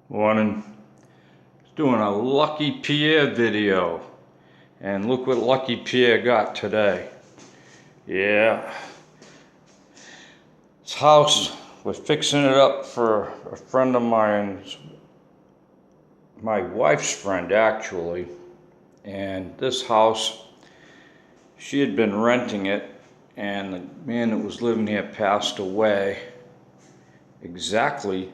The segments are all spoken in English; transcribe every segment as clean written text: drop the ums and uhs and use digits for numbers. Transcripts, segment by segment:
Morning. Doing a Lucky Pierre video, and look what Lucky Pierre got today. Yeah, this house, we're fixing it up for a friend of mine's, my wife's friend actually, and this house, she had been renting it, and the man that was living here passed away exactly,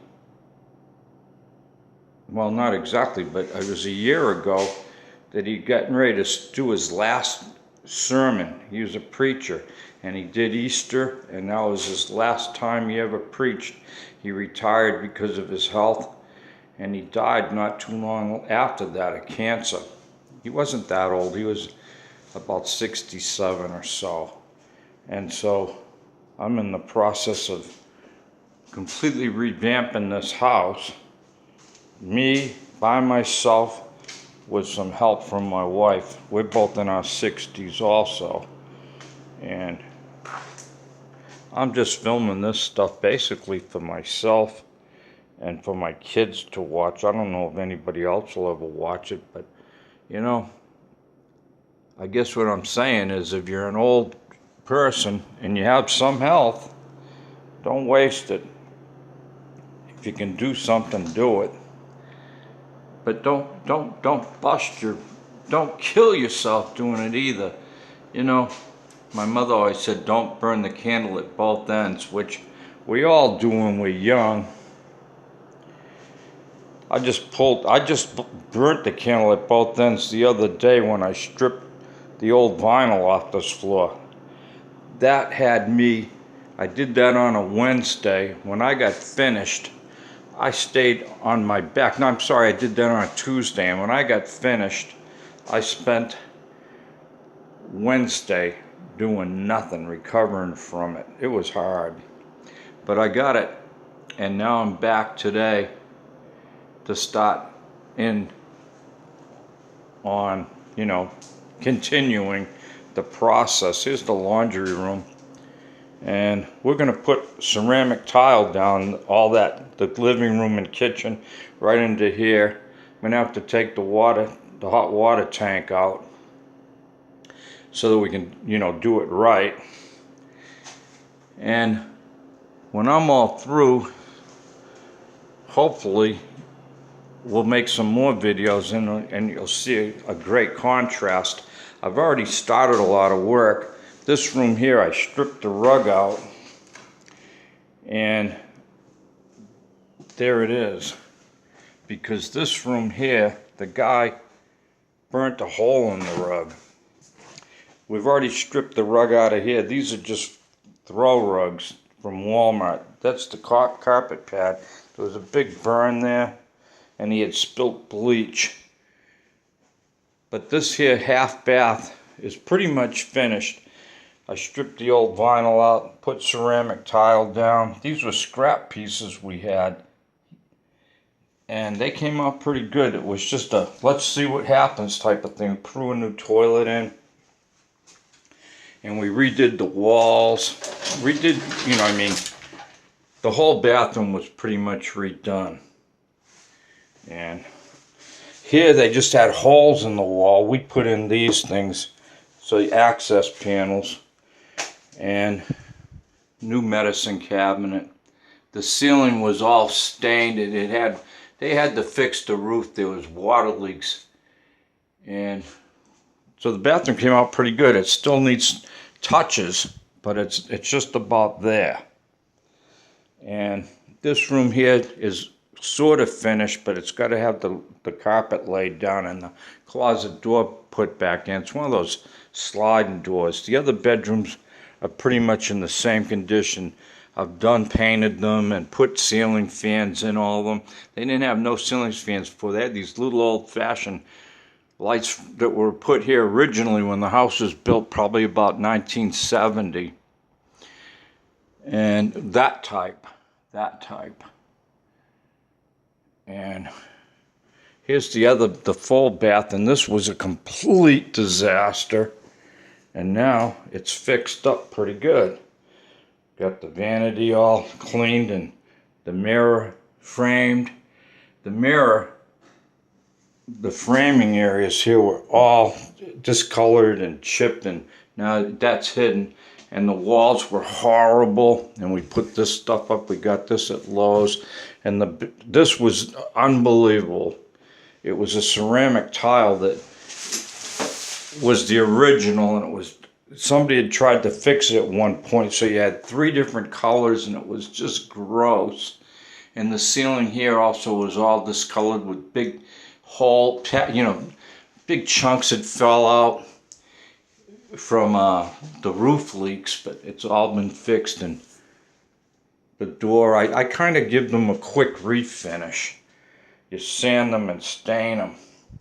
well, not exactly, but it was a year ago that he gotten ready to do his last sermon. He was a preacher, and he did Easter, and that was his last time he ever preached. He retired because of his health, and he died not too long after that of cancer. He wasn't that old. He was about 67 or so. And so I'm in the process of completely revamping this house. Me, by myself, with some help from my wife. We're both in our 60s also. And I'm just filming this stuff basically for myself and for my kids to watch. I don't know if anybody else will ever watch it, but you know, I guess what I'm saying is if you're an old person and you have some health, don't waste it. If you can do something, do it. But don't kill yourself doing it either. You know, my mother always said, don't burn the candle at both ends, which we all do when we're young. I just burnt the candle at both ends the other day when I stripped the old vinyl off this floor. That had me, I did that on a Wednesday. When I got finished, I stayed on my back. No, I'm sorry, I did that on a Tuesday. And when I got finished, I spent Wednesday doing nothing, recovering from it. It was hard. But I got it. And now I'm back today to start on, you know, continuing the process. Here's the laundry room. And we're going to put ceramic tile down all that, the living room and kitchen, right into here. I'm going to have to take the hot water tank out so that we can, you know, do it right. And when I'm all through, hopefully we'll make some more videos and you'll see a great contrast. I've already started a lot of work. This room here, I stripped the rug out, and there it is. Because this room here, the guy burnt a hole in the rug. We've already stripped the rug out of here. These are just throw rugs from Walmart. That's the carpet pad. There was a big burn there, and he had spilt bleach. But this here half bath is pretty much finished. I stripped the old vinyl out, put ceramic tile down. These were scrap pieces we had, and they came out pretty good. It was just a let's see what happens type of thing. Threw a new toilet in, and we redid the walls. Redid, you know what I mean, the whole bathroom was pretty much redone. And here they just had holes in the wall. We put in these things, so the access panels. And new medicine cabinet. The ceiling was all stained, and they had to fix the roof. There was water leaks, and so the bathroom came out pretty good. It still needs touches, but it's just about there. And this room here is sort of finished, but it's got to have the carpet laid down and the closet door put back in. It's one of those sliding doors. The other bedrooms are pretty much in the same condition. I've done painted them and put ceiling fans in all of them. They didn't have no ceiling fans before. They had these little old-fashioned lights that were put here originally when the house was built, probably about 1970. And that type. And here's the full bath, and this was a complete disaster. And now it's fixed up pretty good. Got the vanity all cleaned and the mirror framed. the mirror, the framing areas here were all discolored and chipped, and now that's hidden. And the walls were horrible, and we put this stuff up. We got this at Lowe's, and this was unbelievable. It was a ceramic tile that was the original, and it was, somebody had tried to fix it at one point, so you had 3 different colors, and it was just gross. And the ceiling here also was all discolored with big hole, you know, big chunks that fell out from the roof leaks, but it's all been fixed. And the door, I kind of give them a quick refinish. You sand them and stain them,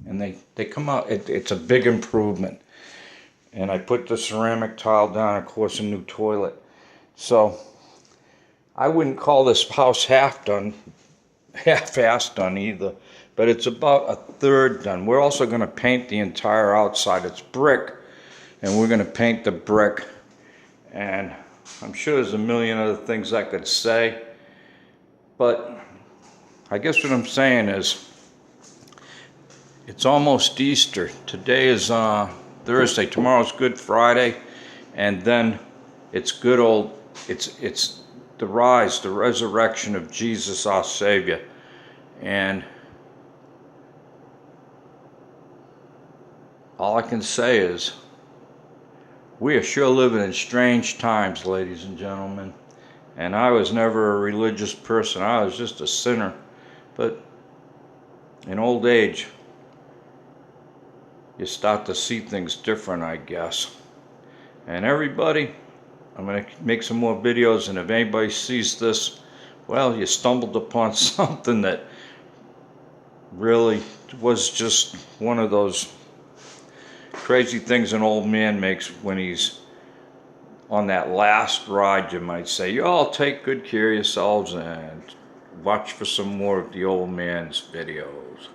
and they come out. It's a big improvement. And I put the ceramic tile down, of course, a new toilet. So I wouldn't call this house half-assed done either, but it's about a third done. We're also going to paint the entire outside. It's brick, and we're going to paint the brick. And I'm sure there's a million other things I could say, but I guess what I'm saying is it's almost Easter. Today is Thursday. Tomorrow's Good Friday, and then it's it's the rise, the resurrection of Jesus our Savior. And all I can say is we are sure living in strange times, ladies and gentlemen. And I was never a religious person. I was just a sinner. But in old age, you start to see things different, I guess. And everybody, I'm going to make some more videos, and if anybody sees this, well, you stumbled upon something that really was just one of those crazy things an old man makes when he's on that last ride, you might say. You all take good care of yourselves and watch for some more of the old man's videos.